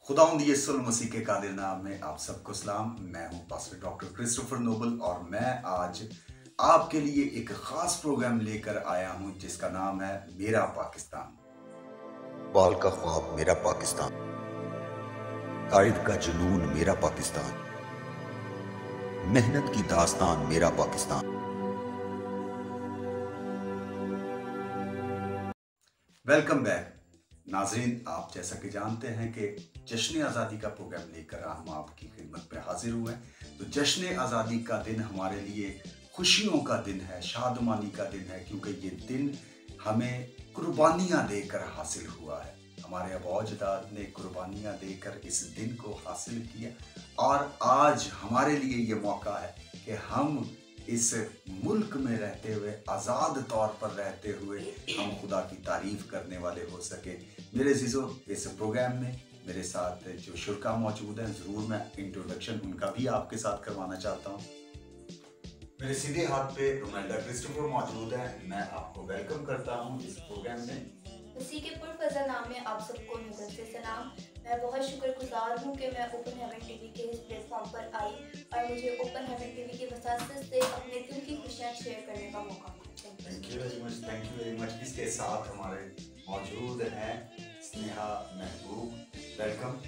खुदावंद यीशु मसीह के कादिर नाम में आप सबको सलाम। मैं हूं पास्टर डॉक्टर क्रिस्टोफर नोबल और मैं आज आपके लिए एक खास प्रोग्राम लेकर आया हूं जिसका नाम है मेरा पाकिस्तान। बाल का ख्वाब मेरा पाकिस्तान, कायद का जुनून मेरा पाकिस्तान, मेहनत की दास्तान मेरा पाकिस्तान। वेलकम बैक नाजरीन। आप जैसा कि जानते हैं कि जश्न आज़ादी का प्रोग्राम लेकर हम आपकी खिदमत में हाजिर हुए हैं। तो जश्न आज़ादी का दिन हमारे लिए खुशियों का दिन है, शादमानी का दिन है, क्योंकि ये दिन हमें कुर्बानियां देकर हासिल हुआ है। हमारे अबौजदाद ने कुर्बानियां देकर इस दिन को हासिल किया और आज हमारे लिए ये मौका है कि हम इस मुल्क में रहते हुए, आज़ाद तौर पर रहते हुए हम खुदा की तारीफ करने वाले हो सके। मेरे अजीज़ों, इस प्रोग्राम में मेरे साथ जो शुरका मौजूद हैं, ज़रूर मैं इंट्रोडक्शन उनका भी आपके साथ करवाना चाहता हूँ। मेरे सीधे हाथ पे रोनाल्डा क्रिस्टोफर मौजूद है। मैं आपको वेलकम करता हूँ इस प्रोग्राम में। उसी के पुरफज़ल नाम में आप सबको नज़र से सलाम। मैं बहुत शुक्रगुजार हूँ कि मैं ओपन हेवन टीवी के इस प्लेटफॉर्म पर आई और मुझे ओपन हेवन टीवी की वसात से अपने दिल की खुशियाँ शेयर करने का मौका मिला। Thank you very much, thank you very much. इसके साथ हमारे मौजूद हैं स्नेहा महबूब। वेलकम।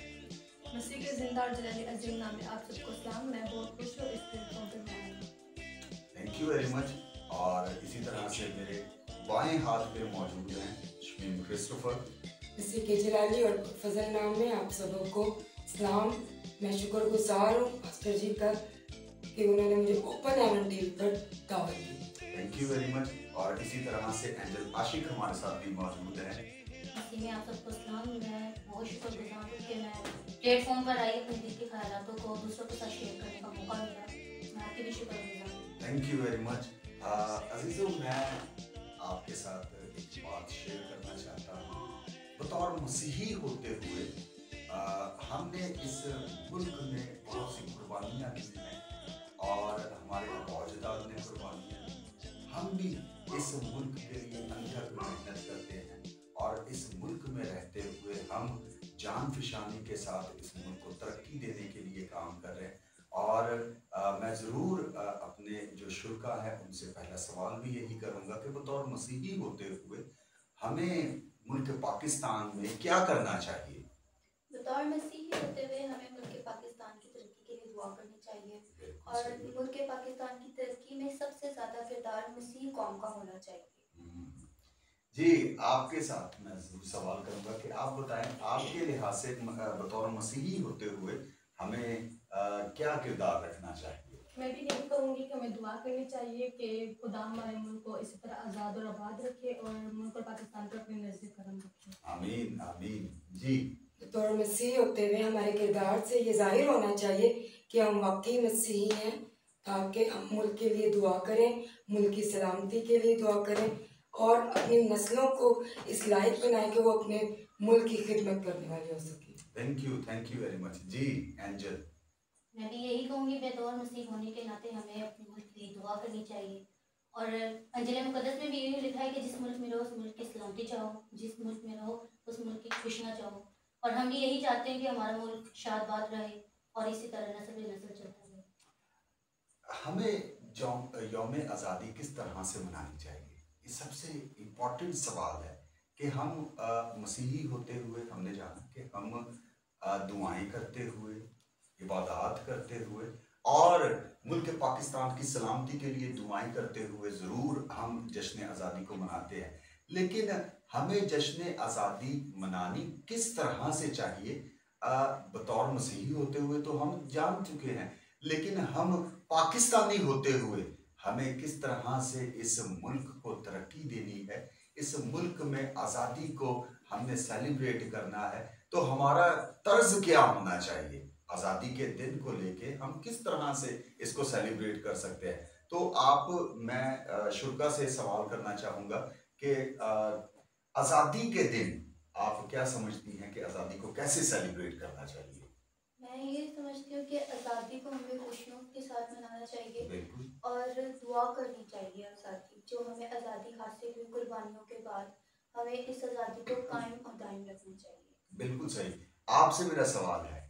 मसीह के जिंदा और जलाली अजीम नाम में आप सबको सलाम। मैं बहुत खुश हूँ इस प्लेटफॉर्म पर मैं आई हूँ। Thank you very much. और इसी तरह से मेरे बाएं हाथ पे मौजूद हैं शमीम क्रिस्टोफर। इसी के जलाली और फजल नाम में आप सबों को सलाम। मैं शुक्रगुजार हूँ पास्टर जी का कि उन्होंने मुझे ओपन हेवन टीवी पर दावत दी। Thank you very much. और इसी तरह से एंजल आशिक हमारे साथ भी मौजूद है। इसी में आप सबको सलाम। मैं बहुत शुक्रगुजार हूँ कि मैं प्लेटफॉर्म पर आई, अपने दिल के ख्यालातों को दूसरों के साथ शेयर करने का मौका मिला। मैं आपकी भी शुक्रगुजार हूँ। Thank you very much. अजीजों, मैं आपके साथ एक बात शेयर करना चाहता हूँ। बतौर मसीही होते हुए हमने इस मुल्क में बहुत सी कुर्बानियाँ दी हैं और हमारे अबौजदाद ने कुर्बानियाँ दी। हम भी इस मुल्क के लिए अनथक मेहनत करते हैं और इस मुल्क में रहते हुए हम जान फिशानी के साथ इस मुल्क को तरक्की देने के लिए काम कर रहे हैं। और मैं ज़रूर अपने जो शुरका है उनसे पहला सवाल भी यही करूँगा कि बतौर मसीही होते हुए हमें मुल्क पाकिस्तान में क्या करना चाहिए? बतौर मसीही होते हुए हमें मुल्क पाकिस्तान की तरक्की के लिए दुआ करनी चाहिए और मुल्क पाकिस्तान की तरक्की में सबसे ज़्यादा किरदार मसीही कौम का होना चाहिए। जी, आपके साथ मैं जरूर सवाल करूंगा कि आप बताएं, आपके लिहाज से बतौर मसीही होते हुए हमें क्या किरदार रखना चाहिए? मैं भी यही कहूँगी कि हमें दुआ करनी चाहिए कि खुदा हमारे मुल्क को इसी तरह आज़ाद और आबाद रखे और मुल्क और पाकिस्तान को अपने नज़दीक कदम रखे। आमीन आमीन। जी, बतौर मसीही होते हुए हमारे किरदार से ये जाहिर होना चाहिए कि हम वाकई मसीही हैं, ताकि हम मुल्क के लिए दुआ करें, मुल्क की सलामती के लिए दुआ करें और अपनी नस्लों को इस लायक बनाएं कि वो अपने मुल्क की खिदमत करने वाले हो सके। Thank you very much. जी एंजल। मैं भी यही कहूँगी, बेदौर मसीह होने के नाते हमें अपने मुल्क के लिए दुआ करनी चाहिए और अंजिल मुक़द्दस में भी यही लिखा है कि जिस मुल्क में रहो उस मुल्क की सलामती चाहो, जिस मुल्क में रहो उस मुल्क की खुशियाँ चाहो। और हम भी यही चाहते हैं कि हमारा मुल्क शादबाद रहे और इसी तरह नस्ल नस्ल चलता रहे। हमें यौम आज़ादी किस तरह से मनानी चाहिए? ये सबसे इम्पोर्टेंट सवाल है कि हम मसीही होते हुए हमने जाना कि हम दुआएं करते हुए, इबादत करते हुए और मुल्क पाकिस्तान की सलामती के लिए दुआएं करते हुए ज़रूर हम जश्न आज़ादी को मनाते हैं। लेकिन हमें जश्न आज़ादी मनानी किस तरह से चाहिए? बतौर मसीही होते हुए तो हम जान चुके हैं, लेकिन हम पाकिस्तानी होते हुए हमें किस तरह से इस मुल्क को तरक्की देनी है, इस मुल्क में आज़ादी को हमने सेलिब्रेट करना है, तो हमारा तर्ज क्या होना चाहिए? आज़ादी के दिन को लेके हम किस तरह से इसको सेलिब्रेट कर सकते हैं? तो मैं शुरका से सवाल करना चाहूँगा कि आज़ादी के दिन आप क्या समझती हैं कि आज़ादी को कैसे सेलिब्रेट करना चाहिए? मैं ये समझती हूँ कि आज़ादी को हमें खुशियों के साथ मनाना चाहिए बिल्कुल। और दुआ करनी चाहिए। आज़ादी जो हमें आज़ादी हासिल हुई कुर्बानियों के बाद, हमें इस आज़ादी को कायम और दायम रखना चाहिए। बिल्कुल सही। आपसे मेरा सवाल है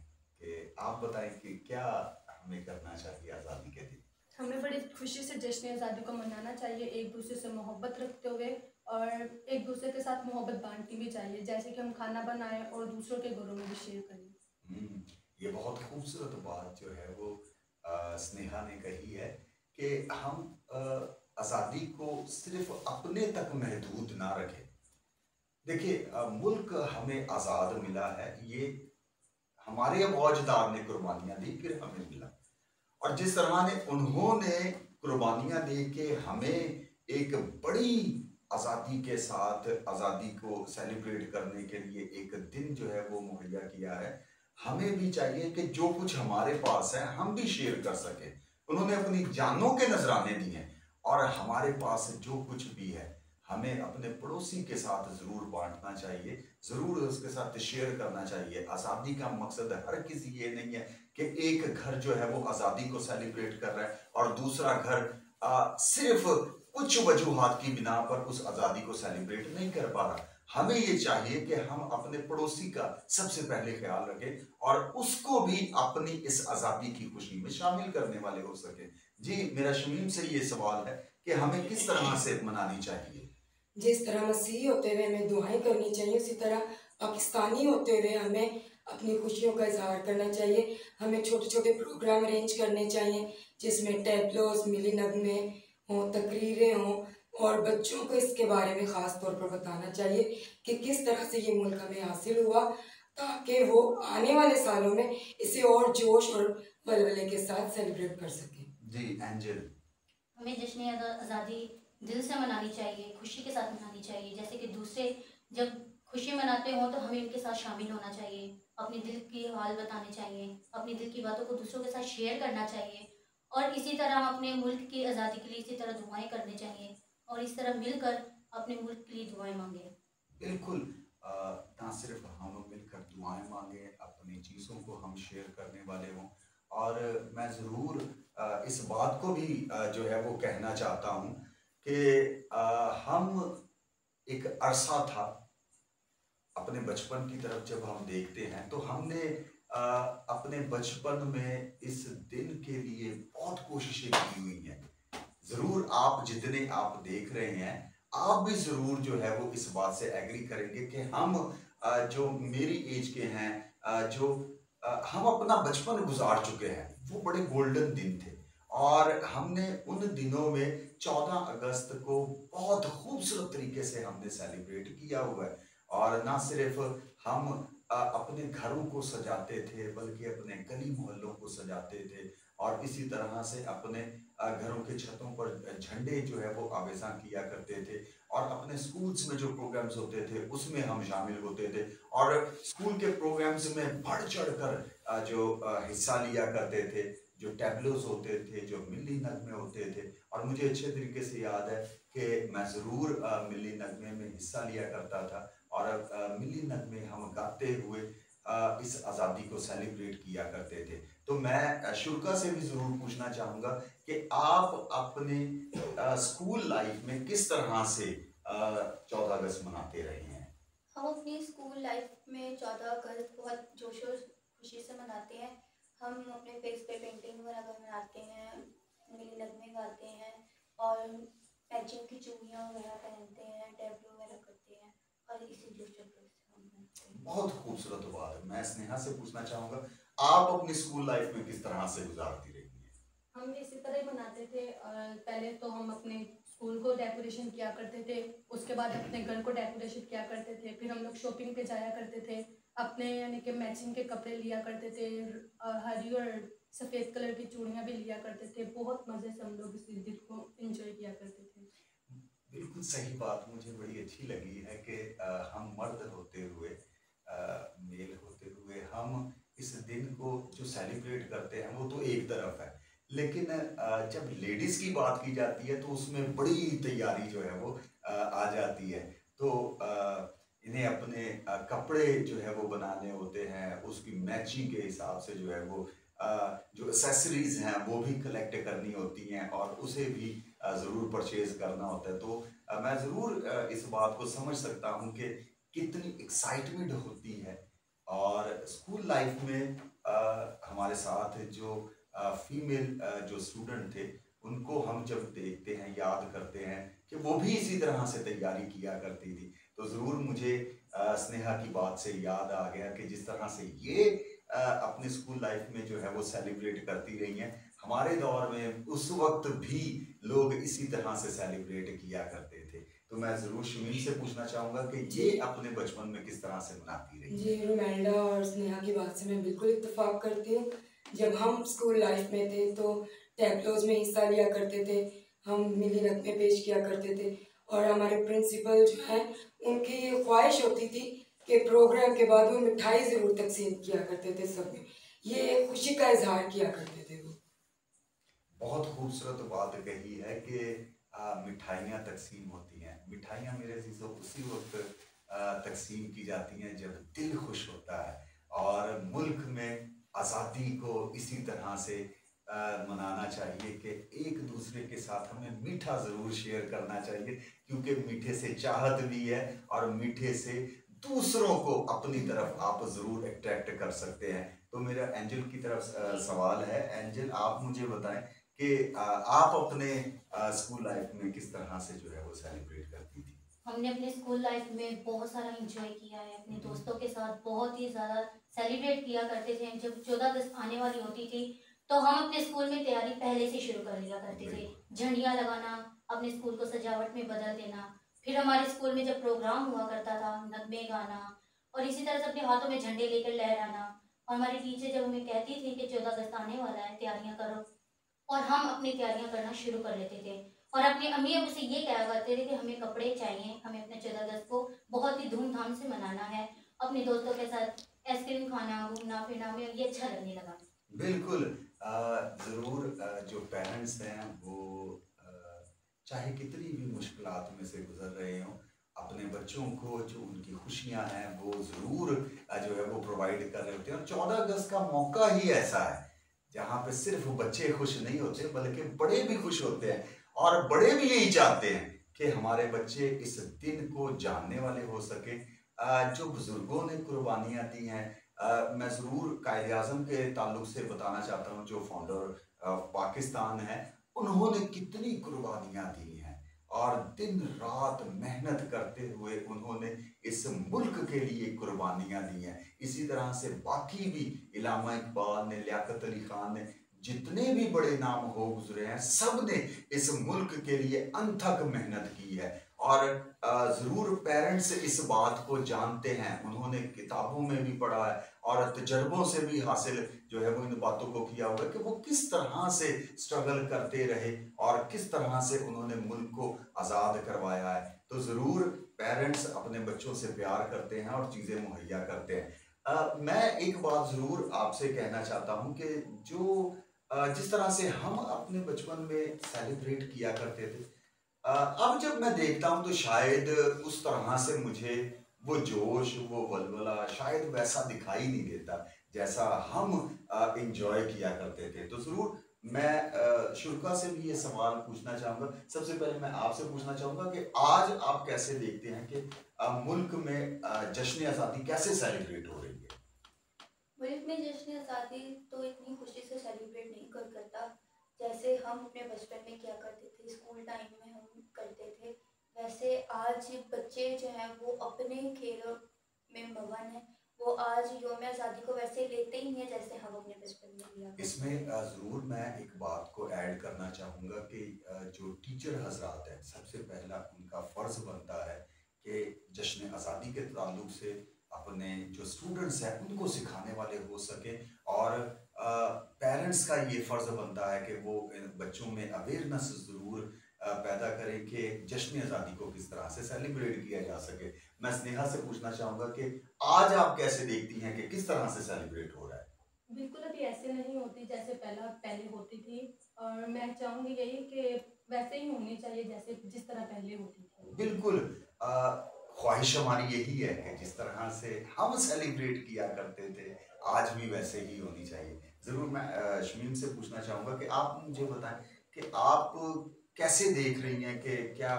कि आप बताएं कि क्या हमें करना चाहिए आज़ादी के दिन? हमें बड़ी खुशी से जश्न आज़ादी को मनाना चाहिए, एक दूसरे से मोहब्बत रखते हुए, और एक दूसरे के साथ मोहब्बत बांटनी भी चाहिए, जैसे कि हम खाना बनाएं और दूसरों के घरों में भी शेयर करें। ये बहुत खूबसूरत बात जो है वो स्नेहा ने कही है कि हम आज़ादी को सिर्फ अपने तक महदूद ना रखें। देखिए, मुल्क हमें आज़ाद मिला है, ये हमारे अब औजदार ने कुर्बानियाँ दी, फिर हमें मिला। और जिस तरह ने उन्होंने कुर्बानियाँ दे के हमें एक बड़ी आज़ादी के साथ आज़ादी को सेलिब्रेट करने के लिए एक दिन जो है वो मुहैया किया है, हमें भी चाहिए कि जो कुछ हमारे पास है हम भी शेयर कर सकें। उन्होंने अपनी जानों के नजराने दिए हैं, और हमारे पास जो कुछ भी है हमें अपने पड़ोसी के साथ ज़रूर बांटना चाहिए, ज़रूर उसके साथ शेयर करना चाहिए। आज़ादी का मकसद हर किसी ये नहीं है कि एक घर जो है वो आज़ादी को सेलिब्रेट कर रहा है और दूसरा घर सिर्फ कुछ वजूहात की बिना पर उस आज़ादी को सेलिब्रेट नहीं कर पा रहा। हमें ये चाहिए कि हम अपने पड़ोसी का सबसे पहले ख्याल रखें और उसको भी अपनी इस आज़ादी की खुशी में शामिल करने वाले हो सके। जी, मेरा शमीम से ये सवाल है कि हमें किस तरह से मनानी चाहिए? जिस तरह मसीही होते हुए हमें दुआएं करनी चाहिए, उसी तरह पाकिस्तानी होते हुए हमें अपनी खुशियों का इजहार करना चाहिए। हमें छोटे छोटे प्रोग्राम अरेंज करने चाहिए जिसमें टैबलोज, मिली नगमे हों, तकरीरें हों, और बच्चों को इसके बारे में ख़ास तौर पर बताना चाहिए कि किस तरह से ये मुल्क हमें हासिल हुआ, ताकि वो आने वाले सालों में इसे और जोश और वलवले के साथ सेलिब्रेट कर सकें। जी एंजल। हमें जश्न आज़ादी दिल से मनानी चाहिए, खुशी के साथ मनानी चाहिए। जैसे कि दूसरे जब खुशी मनाते हों तो हमें उनके साथ शामिल होना चाहिए, अपने दिल की हाल बताने चाहिए, अपनी दिल की बातों को दूसरों के साथ शेयर करना चाहिए, और इसी तरह हम अपने मुल्क की आज़ादी के लिए इसी तरह दुआएं करनी चाहिए, और इस तरह मिलकर अपने मुल्क के लिए दुआएं मांगे। बिल्कुल, ना सिर्फ हम मिलकर दुआएं मांगे, अपनी चीज़ों को हम शेयर करने वाले हों। और मैं ज़रूर इस बात को भी जो है वो कहना चाहता हूँ कि हम एक अरसा था अपने बचपन की तरफ जब हम देखते हैं तो हमने अपने बचपन में इस दिन के लिए बहुत कोशिशें की हुई हैं। ज़रूर आप जितने आप देख रहे हैं, आप भी ज़रूर जो है वो इस बात से एग्री करेंगे कि हम जो मेरी एज के हैं, जो हम अपना बचपन गुजार चुके हैं, वो बड़े गोल्डन दिन थे। और हमने उन दिनों में 14 अगस्त को बहुत खूबसूरत तरीके से हमने सेलिब्रेट किया हुआ है। और ना सिर्फ हम अपने घरों को सजाते थे, बल्कि अपने गली मोहल्लों को सजाते थे, और इसी तरह से अपने घरों के छतों पर झंडे जो है वो आवेज़ां किया करते थे, और अपने स्कूल्स में जो प्रोग्राम्स होते थे उसमें हम शामिल होते थे, और स्कूल के प्रोग्राम्स में बढ़ चढ़ कर जो हिस्सा लिया करते थे, जो टैबलोज होते थे, जो मिली नगमे होते थे। और मुझे अच्छे तरीके से याद है कि मैं ज़रूर मिली नगमे में हिस्सा लिया करता था, और मिली नगमे हम गाते हुए इस आज़ादी को सेलिब्रेट किया करते थे। तो मैं शुल्का से भी ज़रूर पूछना चाहूँगा कि आप अपने स्कूल लाइफ में किस तरह से 14 अगस्त मनाते रहे हैं? हम अपनी स्कूल लाइफ में 14 अगस्त बहुत जोश और खुशी से मनाते हैं। हम अपने फेस पे पेंटिंग वगैरह बनाते हैं, मिली नगमे गाते हैं, और मैचिंग की चूड़ियाँ वगैरह पहनते हैं, टैबलो वगैरह करते हैं, और इसी जोश और खरोश से हम मनाते हैं। बहुत खूबसूरत बात है। मैं स्नेहा से पूछना चाहूँगा, आप अपनी स्कूल लाइफ में किस तरह से गुजारती रही हैं? हम भी इसी तरह ही मनाते थे। पहले तो हम अपने स्कूल को डेकोरेशन किया करते थे, उसके बाद अपने घर को डेकोरेशन किया करते थे, फिर हम लोग शॉपिंग पे जाया करते थे, अपने यानी कि मैचिंग के कपड़े लिया करते थे, हरी और सफ़ेद कलर की चूड़ियाँ भी लिया करते थे। बहुत मज़े से हम लोग इस दिन को एंजॉय किया करते थे। बिल्कुल सही बात मुझे बड़ी अच्छी लगी है कि हम मर्द होते हुए, मेल होते हुए, हम इस दिन को जो सेलिब्रेट करते हैं वो तो एक तरफ है, लेकिन जब लेडीज़ की बात की जाती है तो उसमें बड़ी तैयारी जो है वो आ जाती है। तो इन्हें अपने कपड़े जो है वो बनाने होते हैं, उसकी मैचिंग के हिसाब से जो है वो जो एक्सेसरीज हैं वो भी कलेक्ट करनी होती हैं, और उसे भी ज़रूर परचेज करना होता है। तो मैं ज़रूर इस बात को समझ सकता हूँ कि कितनी एक्साइटमेंट होती है और स्कूल लाइफ में हमारे साथ जो फीमेल जो स्टूडेंट थे, उनको हम जब देखते हैं, याद करते हैं कि वो भी इसी तरह से तैयारी किया करती थी, तो ज़रूर मुझे स्नेहा की बात से याद आ गया कि जिस तरह से ये अपने स्कूल लाइफ में जो है वो सेलिब्रेट करती रही हैं, हमारे दौर में उस वक्त भी लोग इसी तरह से सेलिब्रेट किया करते थे। तो मैं ज़रूर शमीम से पूछना चाहूँगा कि ये अपने बचपन में किस तरह से मनाती रही? जी, रोमेल्डा और स्नेहा की बात से मैं बिल्कुल इत्तेफाक करती हूँ। जब हम स्कूल लाइफ में थे तो टैबलोज में हिस्सा लिया करते थे, हम मिली नगमे पेश किया करते थे, और हमारे प्रिंसिपल जो हैं उनकी ये ख्वाहिश होती थी कि प्रोग्राम के बाद वो मिठाई ज़रूर तकसीम किया करते थे सब में, ये खुशी का इजहार किया करते थे वो। बहुत खूबसूरत बात कही है कि मिठाइयाँ तकसीम होती हैं। मिठाइयाँ मेरे अज़ीज़ों उसी वक्त तकसीम की जाती हैं जब दिल खुश होता है, और मुल्क में आज़ादी को इसी तरह से मनाना चाहिए कि एक दूसरे के साथ हमें मीठा ज़रूर शेयर करना चाहिए, क्योंकि मीठे से चाहत भी है और मीठे से दूसरों को अपनी तरफ आप ज़रूर अट्रैक्ट कर सकते हैं। तो मेरा एंजल की तरफ सवाल है। एंजल, आप मुझे बताएं कि आप अपने स्कूल लाइफ में किस तरह से जो है वो सेलिब्रेट करती थी? हमने अपने स्कूल लाइफ में बहुत सारा एंजॉय किया है, अपने दोस्तों के साथ बहुत ही ज़्यादा सेलिब्रेट किया करते थे। जब 14 अगस्त आने वाली होती थी तो हम अपने स्कूल में तैयारी पहले से शुरू कर लिया करते थे। झंडियाँ लगाना, अपने स्कूल को सजावट में बदल देना, फिर हमारे स्कूल में जब प्रोग्राम हुआ करता था नगमे गाना, और इसी तरह से अपने हाथों में झंडे लेकर लहराना। और हमारी टीचर जब हमें कहती थी कि 14 अगस्त आने वाला है, तैयारियाँ करो, और हम अपनी तैयारियां करना शुरू कर लेते थे। और अपनी अम्मी अबू से ये कहा करते थे कि हमें कपड़े चाहिए, हमें अपने 14 अगस्त को बहुत ही धूमधाम से मनाना है, अपने दोस्तों के साथ आइसक्रीम खाना, घूमना फिरना, हमें ये अच्छा लगने लगा। बिल्कुल, ज़रूर जो पेरेंट्स हैं वो चाहे कितनी भी मुश्किलात में से गुजर रहे हों, अपने बच्चों को जो उनकी खुशियां हैं वो ज़रूर जो है वो प्रोवाइड कर रहे होते हैं। और 14 अगस्त का मौका ही ऐसा है जहाँ पे सिर्फ बच्चे खुश नहीं होते बल्कि बड़े भी खुश होते हैं, और बड़े भी यही चाहते हैं कि हमारे बच्चे इस दिन को जानने वाले हो सके। जो बुजुर्गों ने कुर्बानियाँ दी हैं, मैं ज़रूर कायद आज़म के ताल्लुक से बताना चाहता हूँ, जो फाउंडर पाकिस्तान है, उन्होंने कितनी कुर्बानियाँ दी हैं और दिन रात मेहनत करते हुए उन्होंने इस मुल्क के लिए कुर्बानियाँ दी हैं। इसी तरह से बाकी भी इलामा इकबाल ने, लियाकत अली खान ने, जितने भी बड़े नाम हो गुजरे हैं, सब ने इस मुल्क के लिए अनथक मेहनत की है। और ज़रूर पेरेंट्स इस बात को जानते हैं, उन्होंने किताबों में भी पढ़ा है और तजर्बों से भी हासिल जो है वो इन बातों को किया होगा कि वो किस तरह से स्ट्रगल करते रहे और किस तरह से उन्होंने मुल्क को आज़ाद करवाया है। तो ज़रूर पेरेंट्स अपने बच्चों से प्यार करते हैं और चीज़ें मुहैया करते हैं। मैं एक बात ज़रूर आपसे कहना चाहता हूँ कि जो जिस तरह से हम अपने बचपन में सेलिब्रेट किया करते थे, अब जब मैं देखता हूँ तो शायद उस तरह से मुझे वो जोश, वो वलवला शायद वैसा दिखाई नहीं देता जैसा हम इंजॉय किया करते थे। तो ज़रूर मैं शुल्का से भी ये सवाल पूछना चाहूँगा। सबसे पहले मैं आपसे पूछना चाहूँगा कि आज आप कैसे देखते हैं कि मुल्क में जश्न आज़ादी कैसे सेलिब्रेट हो रही है? मुल्क में जश्न आज़ादी तो इतनी खुशी से सेलिब्रेट नहीं करता जैसे हम अपने बचपन में किया करते थे, स्कूल टाइम में हम करते थे। वैसे आज बच्चे जो हैं वो अपने खेलों में मगन है, वो आज यौम आज़ादी को वैसे लेते ही हैं जैसे हम अपने बचपन में लिया। इसमें ज़रूर मैं एक बात को ऐड करना चाहूँगा कि जो टीचर हजरात हैं, सबसे पहला उनका फ़र्ज़ बनता है कि जश्न आज़ादी के ताल्लुक से अपने जो स्टूडेंट्स हैं उनको सिखाने वाले हो सके, और पेरेंट्स का ये फ़र्ज़ बनता है कि वो बच्चों में अवेयरनेस ज़रूर पैदा करें कि जश्न आज़ादी को किस तरह से सेलिब्रेट किया जा सके। मैं स्नेहा से पूछना चाहूँगा कि आज आप कैसे देखती हैं कि किस तरह से सेलिब्रेट हो रहा है? बिल्कुल अभी ऐसे नहीं होती जैसे पहले होती थी, और मैं चाहूँगी यही कि वैसे ही होनी चाहिए जैसे जिस तरह पहले होती थी। बिल्कुल, ख्वाहिश हमारी यही है कि जिस तरह से हम सेलिब्रेट किया करते थे आज भी वैसे ही होनी चाहिए। ज़रूर मैं शमीम से पूछना चाहूँगा कि आप मुझे बताएं कि आप कैसे देख रही हैं कि क्या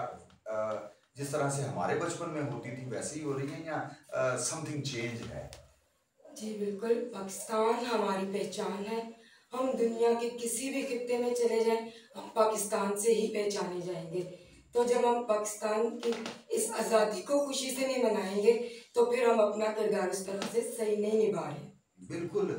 जिस तरह से हमारे बचपन में होती थी वैसे ही हो रही है या समथिंग चेंज है? जी बिल्कुल, पाकिस्तान हमारी पहचान है। हम दुनिया के किसी भी खित्ते में चले जाएं, हम पाकिस्तान से ही पहचाने जाएंगे। तो जब हम पाकिस्तान की इस आज़ादी को खुशी से नहीं मनाएंगे तो फिर हम अपना किरदार उस तरह से सही नहीं निभा रहे। बिल्कुल,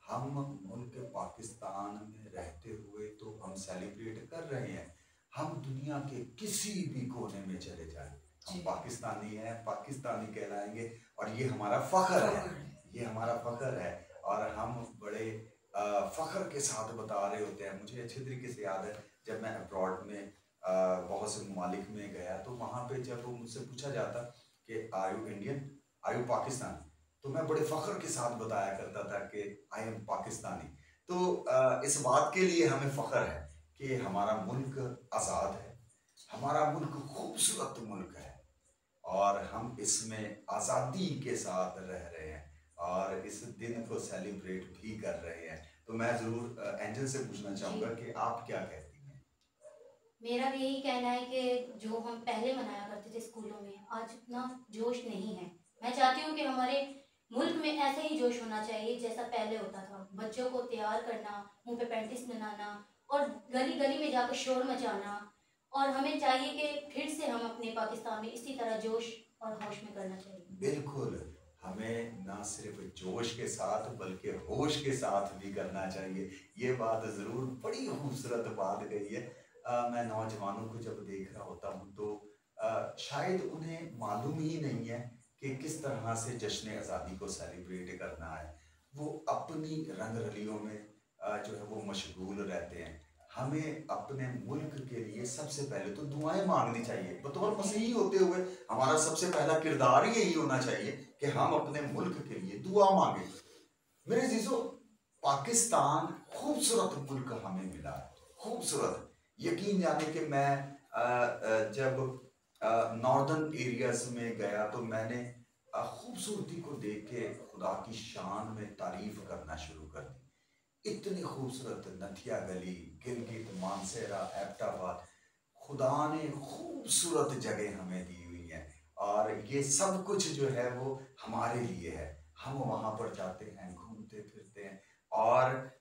हम मुल्क पाकिस्तान में रहते हुए तो हम सेलिब्रेट कर रहे हैं। हम दुनिया के किसी भी कोने में चले जाएं, हम पाकिस्तानी हैं, पाकिस्तानी कहलाएंगे और ये हमारा फख्र है, ये हमारा फख्र है। और हम बड़े फख्र के साथ बता रहे होते हैं। मुझे अच्छे तरीके से याद है जब मैं अब्रॉड में बहुत से ममालिक में गया तो वहाँ पे जब मुझसे पूछा जाता कि are you Indian, are you Pakistani, तो मैं बड़े फख्र के साथ बताया करता था कि आई एम पाकिस्तानी। तो इस बात के लिए हमें फख्र है कि हमारा मुल्क आज़ाद है, हमारा मुल्क खूबसूरत मुल्क है और हम इसमें आज़ादी के साथ रह रहे हैं और इस दिन को सेलिब्रेट भी कर रहे हैं। तो मैं ज़रूर एंजल से पूछना चाहूँगा कि आप क्या कहती हैं? मेरा भी यही कहना है कि जो हम पहले मनाया करते थे स्कूलों में, आज इतना जोश नहीं है। मैं चाहती हूँ कि हमारे मुल्क में ऐसे ही जोश होना चाहिए जैसा पहले होता था। बच्चों को तैयार करना, मुंह पे पेंटिस बनाना और गली गली में जाकर शोर मचाना, और हमें चाहिए कि फिर से हम अपने पाकिस्तान में इसी तरह जोश और होश में करना चाहिए। बिल्कुल, हमें ना सिर्फ जोश के साथ बल्कि होश के साथ भी करना चाहिए। ये बात ज़रूर बड़ी खूबसूरत बात कही है। मैं नौजवानों को जब देख रहा होता हूँ तो शायद उन्हें मालूम ही नहीं है कि किस तरह से जश्न आज़ादी को सेलिब्रेट करना है। वो अपनी रंग रलियों में जो है वो मशगूल रहते हैं। हमें अपने मुल्क के लिए सबसे पहले तो दुआएं मांगनी चाहिए। बतौर मसीही होते हुए हमारा सबसे पहला किरदार यही होना चाहिए कि हम अपने मुल्क के लिए दुआ मांगे। मेरे अजीजों, पाकिस्तान खूबसूरत मुल्क हमें मिला है, खूबसूरत। यकीन जाने कि मैं जब नॉर्दर्न एरियाज में गया तो मैंने खूबसूरती को देख के खुदा की शान में तारीफ करना शुरू कर दी। इतनी खूबसूरत नथिया गली, गिलगित, मानसेरा, एबटाबाद, खुदा ने खूबसूरत जगह हमें दी हुई है और ये सब कुछ जो है वो हमारे लिए है। हम वहाँ पर जाते हैं, घूमते फिरते हैं और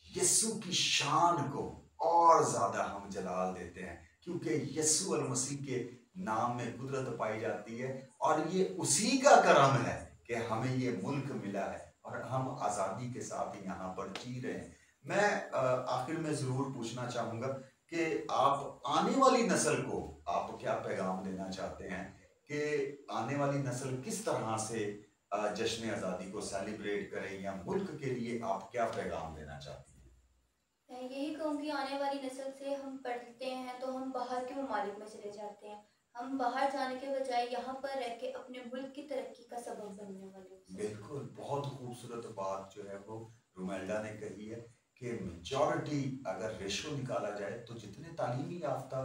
यीशु की शान को और ज़्यादा हम जलाल देते हैं क्योंकि यीशु अल मसीह के नाम में कुदरत पाई जाती है और ये उसी का करम है कि हमें ये मुल्क मिला है और हम आज़ादी के साथ यहाँ पर जी रहे हैं। मैं आखिर में ज़रूर पूछना चाहूँगा कि आप आने वाली नस्ल को आप क्या पैगाम देना चाहते हैं कि आने वाली नस्ल किस तरह से जश्न आज़ादी को सेलिब्रेट करें या मुल्क के लिए आप क्या पैगाम देना चाहती हैं? मैं यही कहूँगी, आने वाली नस्ल से हम पढ़ते हैं तो हम बाहर के ममालिक में चले जाते हैं। हम बाहर जाने के बजाय यहाँ पर रह के अपने मुल्क की तरक्की का सबब बनने वाले हैं। बिल्कुल, बहुत खूबसूरत बात जो है वो रुमेल्डा ने कही है कि मेजॉरिटी अगर रेशो निकाला जाए तो जितने तालीमी याफ्ता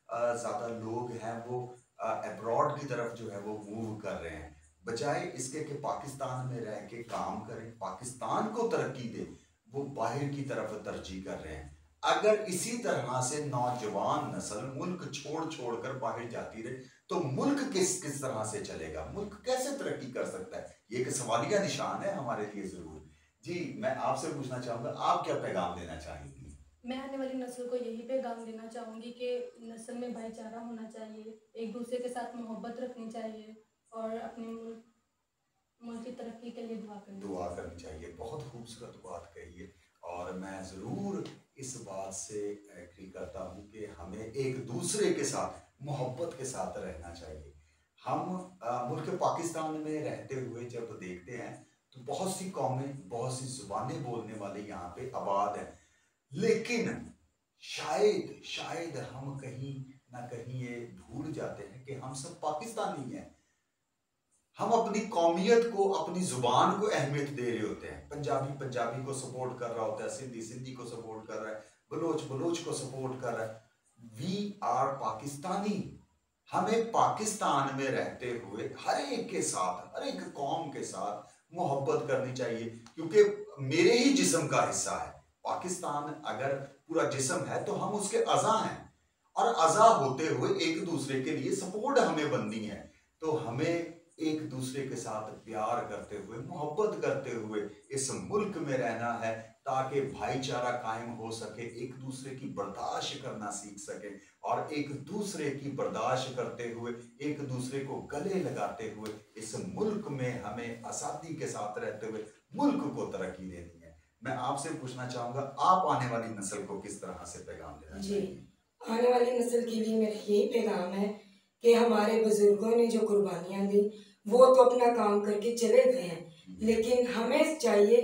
ज़्यादा लोग हैं वो अब्रॉड की तरफ जो है वो मूव कर रहे हैं, बजाय इसके कि पाकिस्तान में रह के काम करें, पाकिस्तान को तरक्की दें, वो बाहर की तरफ तरजीह कर रहे हैं। अगर इसी तरह से नौजवान नस्ल मुल्क छोड़ छोड़ कर बाहर जाती रहे तो मुल्क किस तरह से चलेगा, मुल्क कैसे तरक्की कर सकता है? ये एक सवालिया निशान है हमारे लिए ज़रूर। जी, मैं आपसे पूछना चाहूँगा, आप क्या पैगाम देना चाहेंगी? मैं आने वाली नस्ल को यही पैगाम देना चाहूँगी कि नस्ल में भाईचारा होना चाहिए, एक दूसरे के साथ मोहब्बत रखनी चाहिए और अपने मुल्क की तरक्की के लिए दुआ करनी चाहिए। बहुत खूबसूरत बात कही है और मैं ज़रूर इस बात से एग्री करता हूँ कि हमें एक दूसरे के साथ मोहब्बत के साथ रहना चाहिए। हम मुल्क पाकिस्तान में रहते हुए जब देखते हैं तो बहुत सी कौमें, बहुत सी ज़ुबानें बोलने वाले यहाँ पे आबाद हैं, लेकिन शायद हम कहीं ना कहीं ये भूल जाते हैं कि हम सब पाकिस्तानी हैं। हम अपनी कौमियत को, अपनी जुबान को अहमियत दे रहे होते हैं। पंजाबी को सपोर्ट कर रहा होता है, सिंधी को सपोर्ट कर रहा है, बलोच को सपोर्ट कर रहा है। We are Pakistani. हमें पाकिस्तान में रहते हुए हर एक के साथ, हर एक कौम के साथ मोहब्बत करनी चाहिए क्योंकि मेरे ही जिस्म का हिस्सा है। पाकिस्तान अगर पूरा जिस्म है तो हम उसके अज़ा हैं और अज़ा होते हुए एक दूसरे के लिए सपोर्ट हमें बननी है। तो हमें एक दूसरे के साथ प्यार करते हुए, मोहब्बत करते हुए इस मुल्क में रहना है, ताकि भाईचारा कायम हो सके, एक दूसरे की बर्दाश्त करना सीख सके, और एक दूसरे की बर्दाश्त करते हुए एक दूसरे को गले लगाते हुए इस मुल्क में हमें आज़ादी के साथ रहते हुए मुल्क को तरक्की देनी है। मैं आपसे पूछना चाहूँगा, आप आने वाली नस्ल को किस तरह से पैगाम देना चाहिए? आने वाली नस्ल के लिए मेरा यही पैगाम है कि हमारे बुजुर्गों ने जो कुर्बानियाँ दी वो तो अपना काम करके चले गए हैं, लेकिन हमें चाहिए,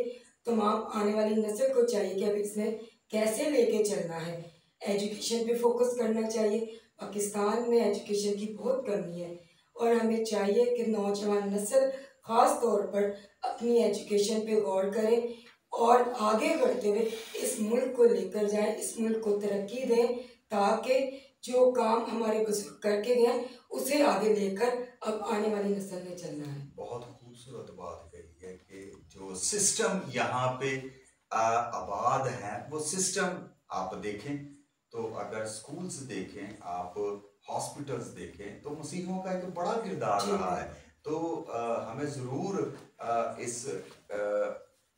तमाम आने वाली नस्ल को चाहिए कि अब इसमें कैसे लेके चलना है। एजुकेशन पे फोकस करना चाहिए। पाकिस्तान में एजुकेशन की बहुत कमी है और हमें चाहिए कि नौजवान नस्ल ख़ास तौर पर अपनी एजुकेशन पे गौर करें और आगे बढ़ते हुए इस मुल्क को लेकर जाएं, इस मुल्क को तरक्की दें, ताकि जो काम हमारे बुजुर्ग करके गए उसे आगे लेकर अब आने वाली नस्ल में चलना है। बहुत खूबसूरत बात कही है कि जो सिस्टम यहाँ पे आबाद है, वो सिस्टम आप देखें तो, अगर स्कूल्स देखें, आप हॉस्पिटल्स देखें, तो मसीहों का एक बड़ा किरदार रहा है। तो हमें ज़रूर इस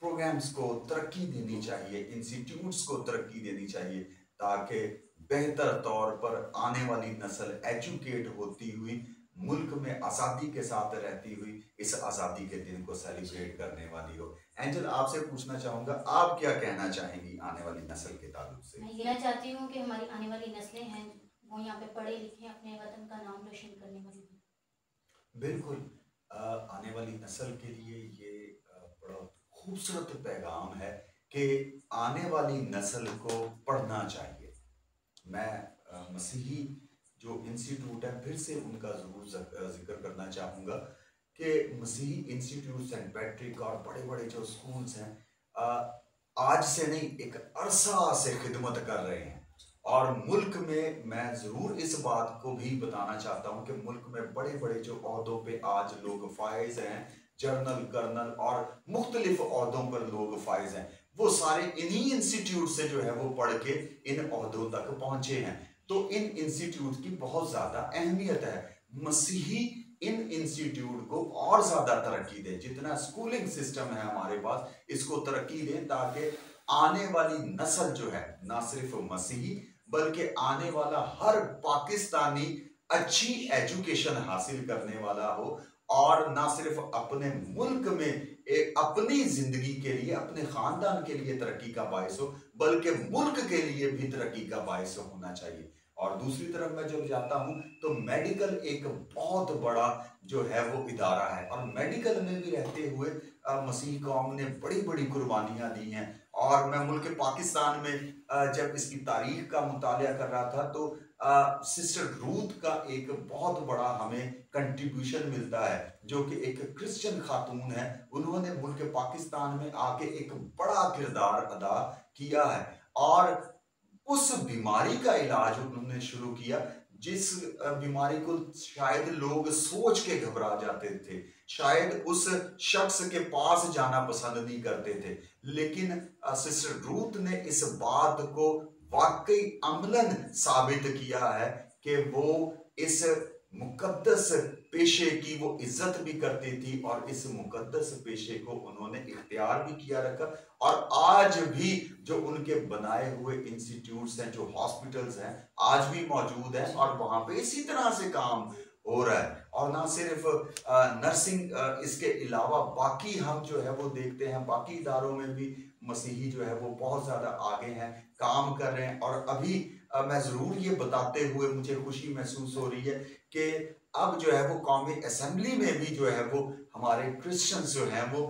प्रोग्राम्स को तरक्की देनी चाहिए, इंस्टीट्यूट्स को तरक्की देनी चाहिए, ताकि बेहतर तौर पर आने वाली नस्ल एजुकेट होती हुई मुल्क में आज़ादी के साथ रहती हुई इस आज़ादी के दिन को सेलिब्रेट करने वाली हो। एंजल, आपसे पूछना चाहूँगा, आप क्या कहना चाहेंगी आने वाली नस्ल के ताल्लुक से? मैं कहना चाहती हूँ कि हमारी आने वाली नस्लें हैं वो यहाँ पे पढ़े लिखे अपने वतन का नाम रोशन करने वाली हैं। बिल्कुल, आने वाली नस्ल के लिए ये बड़ा खूबसूरत पैगाम है कि आने वाली नस्ल को पढ़ना चाहिए। मैं मसीही जो इंस्टीट्यूट है, फिर से उनका ज़रूर जिक्र करना चाहूँगा कि मसीही इंस्टीट्यूट सेंट पैट्रिक और बड़े बड़े जो स्कूल्स हैं आज से नहीं, एक अरसा से खिदमत कर रहे हैं। और मुल्क में मैं ज़रूर इस बात को भी बताना चाहता हूँ कि मुल्क में बड़े बड़े जो ओहदों पे आज लोग फायज हैं, जर्नल, कर्नल और मुख्तलिफ ओहदों पर लोग फायज हैं, वो सारे इन्हीं इंस्टीट्यूट से जो है वो पढ़ के इन ओहदों तक पहुँचे हैं। तो इन इंस्टीट्यूट की बहुत ज़्यादा अहमियत है। मसीही इन इंस्टीट्यूट को और ज़्यादा तरक्की दें, जितना स्कूलिंग सिस्टम है हमारे पास, इसको तरक्की दें, ताकि आने वाली नस्ल जो है, ना सिर्फ मसीही बल्कि आने वाला हर पाकिस्तानी अच्छी एजुकेशन हासिल करने वाला हो, और ना सिर्फ अपने मुल्क में एक अपनी जिंदगी के लिए, अपने खानदान के लिए तरक्की का बायस हो, बल्कि मुल्क के लिए भी तरक्की का बायस होना चाहिए। और दूसरी तरफ मैं जब जाता हूँ तो मेडिकल एक बहुत बड़ा जो है वो इदारा है, और मेडिकल में भी रहते हुए मसीह कौम ने बड़ी बड़ी कुर्बानियाँ दी हैं। और मैं मुल्क पाकिस्तान में जब इसकी तारीख का मुतालिया कर रहा था तो सिस्टर रूथ का एक बहुत बड़ा हमें कंट्रीब्यूशन मिलता है, जो कि एक क्रिश्चियन खातून है। उन्होंने मुल्क पाकिस्तान में आके एक बड़ा किरदार अदा किया है, और उस बीमारी का इलाज उन्होंने शुरू किया, जिस बीमारी को शायद लोग सोच के घबरा जाते थे, शायद उस शख्स के पास जाना पसंद नहीं करते थे, लेकिन सिस्टर रूथ ने इस बात को वाकई अमलन साबित किया है कि वो इस मुकद्दस पेशे की वो इज्जत भी करती थी, और इस मुकद्दस पेशे को उन्होंने इख्तियार भी किया रखा। और आज भी जो उनके बनाए हुए इंस्टीट्यूट्स हैं, जो हॉस्पिटल्स हैं, आज भी मौजूद हैं, और वहाँ पे इसी तरह से काम हो रहा है। और ना सिर्फ नर्सिंग, इसके अलावा बाकी हम जो है वो देखते हैं, बाकी इदारों में भी मसीही जो है वो बहुत ज़्यादा आगे हैं, काम कर रहे हैं। और अभी मैं ज़रूर ये बताते हुए मुझे खुशी महसूस हो रही है कि अब जो है वो कौमी असेंबली में भी जो है वो हमारे क्रिश्चियंस जो हैं वो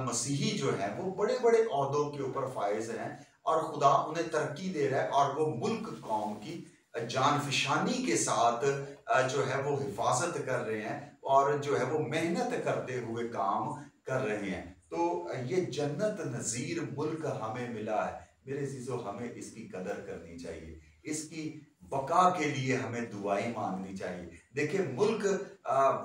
मसीही जो हैं वो बड़े बड़े ओहदों के ऊपर फायज हैं, और खुदा उन्हें तरक्की दे रहा है, और वो मुल्क कौम की जानफिशानी के साथ जो है वो हिफाजत कर रहे हैं, और जो है वो मेहनत करते हुए काम कर रहे हैं। तो ये जन्नत नज़ीर मुल्क हमें मिला है मेरे अज़ीज़ों, हमें इसकी कदर करनी चाहिए, इसकी बका के लिए हमें दुआएं मांगनी चाहिए। देखिए, मुल्क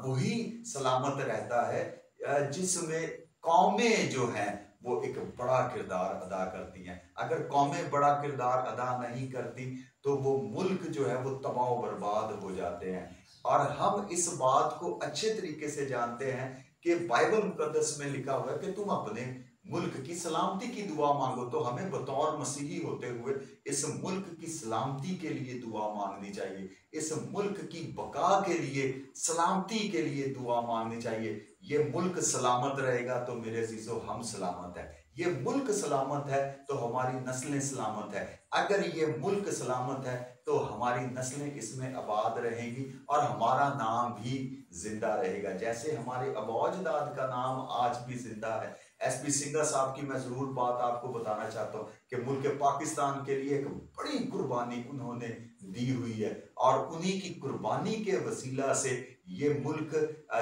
वही सलामत रहता है जिसमें कौमें जो हैं वो एक बड़ा किरदार अदा करती हैं। अगर कौमें बड़ा किरदार अदा नहीं करती तो वो मुल्क जो है वो तबाह बर्बाद हो जाते हैं। और हम इस बात को अच्छे तरीके से जानते हैं कि बाइबल मुकद्दस में लिखा हुआ है कि तुम अपने मुल्क की सलामती की दुआ मांगो। तो हमें बतौर मसीही होते हुए इस मुल्क की सलामती के लिए दुआ मांगनी चाहिए, इस मुल्क की बका के लिए, सलामती के लिए दुआ मांगनी चाहिए। ये मुल्क सलामत रहेगा तो मेरे अजीजों हम सलामत है, ये मुल्क सलामत है तो हमारी नस्लें सलामत है। अगर ये मुल्क सलामत है तो हमारी नस्लें इसमें आबाद रहेंगी और हमारा नाम भी जिंदा रहेगा, जैसे हमारे अबौजदाद का नाम आज भी जिंदा है। एसपी सिंघा साहब की मैं जरूर बात आपको बताना चाहता हूँ कि मुल्क पाकिस्तान के लिए एक बड़ी कुर्बानी उन्होंने दी हुई है और उन्हीं की कुर्बानी के वसीला से ये मुल्क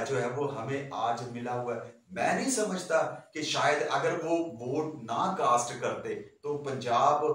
जो है वो हमें आज मिला हुआ है। मैं नहीं समझता कि शायद अगर वो वोट ना कास्ट करते तो पंजाब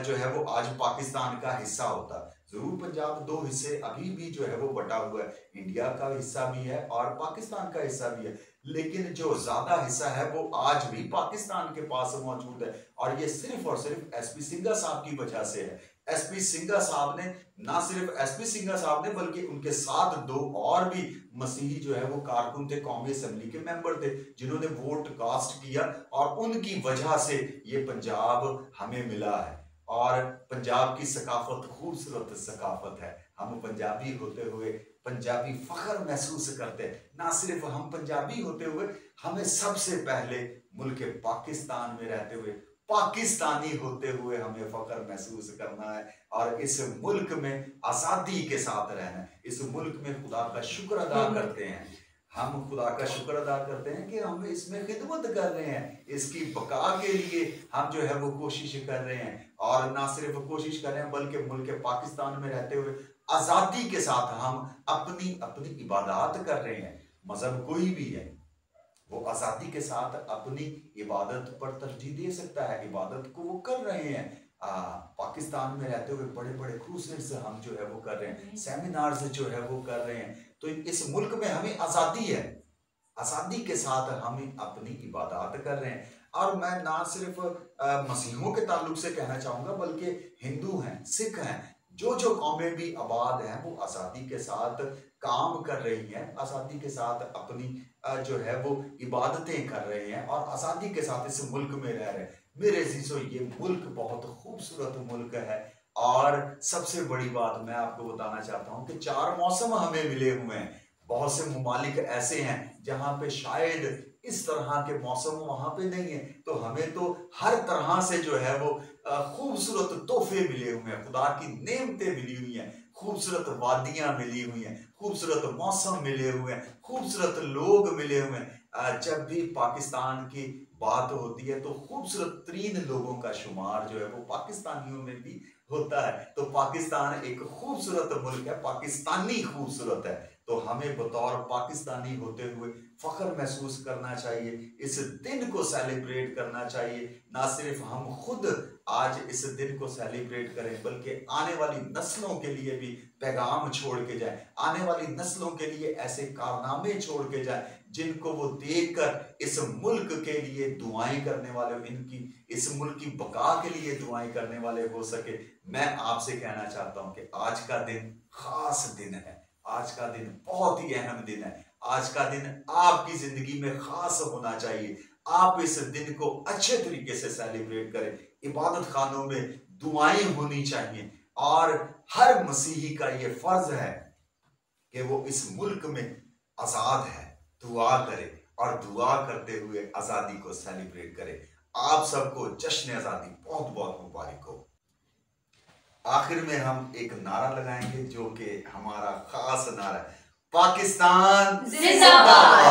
जो है वो आज पाकिस्तान का हिस्सा होता। जरूर पंजाब दो हिस्से अभी भी जो है वो बटा हुआ है, इंडिया का हिस्सा भी है और पाकिस्तान का हिस्सा भी है, लेकिन जो ज्यादा हिस्सा है वो आज भी पाकिस्तान के पास मौजूद है और ये सिर्फ और सिर्फ एसपी सिंघा साहब की वजह से है। एसपी सिंघा साहब ने, ना सिर्फ एसपी सिंघा साहब ने बल्कि उनके साथ दो और भी मसीही जो है वो कारकुन थे, कौमी असेंबली के मेंबर थे, जिन्होंने वोट कास्ट किया और उनकी वजह से ये पंजाब हमें मिला है। और पंजाब की सकाफत खूबसूरत सकाफत है। हम पंजाबी होते हुए पंजाबी फख्र महसूस करते हैं। ना सिर्फ हम पंजाबी होते हुए, हमें सबसे पहले मुल्क पाकिस्तान में रहते हुए, पाकिस्तानी होते हुए हमें फख्र महसूस करना है और इस मुल्क में आज़ादी के साथ रहना है। इस मुल्क में खुदा का शुक्र अदा करते हैं, हम खुदा का शुक्र अदा करते हैं कि हम इसमें खिदमत कर रहे हैं, इसकी बका के लिए हम जो है वो कोशिश कर रहे हैं और ना सिर्फ कोशिश कर रहे हैं बल्कि मुल्क पाकिस्तान में रहते हुए आज़ादी के साथ हम अपनी अपनी इबादत कर रहे हैं। मजहब कोई भी है वो आज़ादी के साथ अपनी इबादत पर तरजीह दे सकता है, इबादत को वो कर रहे हैं। पाकिस्तान में रहते हुए बड़े बड़े क्रूसेड्स हम जो है वो कर रहे हैं, सेमिनार्स जो है वो कर रहे हैं। तो इस मुल्क में हमें आज़ादी है, आज़ादी के साथ हम अपनी इबादत कर रहे हैं। और मैं ना सिर्फ मसीहों के ताल्लुक से कहना चाहूँगा बल्कि हिंदू हैं, सिख हैं, जो जो कौमें भी आबाद हैं वो आज़ादी के साथ काम कर रही हैं, आज़ादी के साथ अपनी जो है वो इबादतें कर रहे हैं और आज़ादी के साथ इस मुल्क में रह रहे हैं। मेरे अजीजों, ये मुल्क बहुत खूबसूरत मुल्क है और सबसे बड़ी बात मैं आपको बताना चाहता हूँ कि 4 मौसम हमें मिले हुए हैं। बहुत से ममालिक ऐसे हैं जहाँ पे शायद इस तरह के मौसम वहां पे नहीं है, तो हमें तो हर तरह से जो है वो खूबसूरत तोहफे मिले हुए हैं, खुदा की नेमतें मिली हुई हैं, खूबसूरत वादियां मिली हुई हैं, खूबसूरत मौसम मिले हुए हैं, खूबसूरत लोग मिले हुए हैं। जब भी पाकिस्तान की बात होती है तो खूबसूरत 3 लोगों का शुमार जो है वो पाकिस्तानियों में भी होता है। तो पाकिस्तान एक खूबसूरत मुल्क है, पाकिस्तानी खूबसूरत है। तो हमें बतौर पाकिस्तानी होते हुए फख्र महसूस करना चाहिए, इस दिन को सेलिब्रेट करना चाहिए। ना सिर्फ हम खुद आज इस दिन को सेलिब्रेट करें बल्कि आने वाली नस्लों के लिए भी पैगाम छोड़ के जाएं, आने वाली नस्लों के लिए ऐसे कारनामे छोड़ के जाएं जिनको वो देखकर इस मुल्क के लिए दुआएं करने वाले, इनकी इस मुल्क की बका के लिए दुआएं करने वाले हो सके। मैं आपसे कहना चाहता हूं कि आज का दिन खास दिन है, आज का दिन बहुत ही अहम दिन है, आज का दिन आपकी जिंदगी में खास होना चाहिए। आप इस दिन को अच्छे तरीके से सेलिब्रेट करें, इबादत खानों में दुआएं होनी चाहिए और हर मसीही का ये फर्ज है कि वो इस मुल्क में आजाद है, दुआ करे और दुआ करते हुए आजादी को सेलिब्रेट करे। आप सबको जश्न आजादी बहुत बहुत मुबारक हो। आखिर में हम एक नारा लगाएंगे जो कि हमारा खास नारा है, पाकिस्तान जिंदाबाद।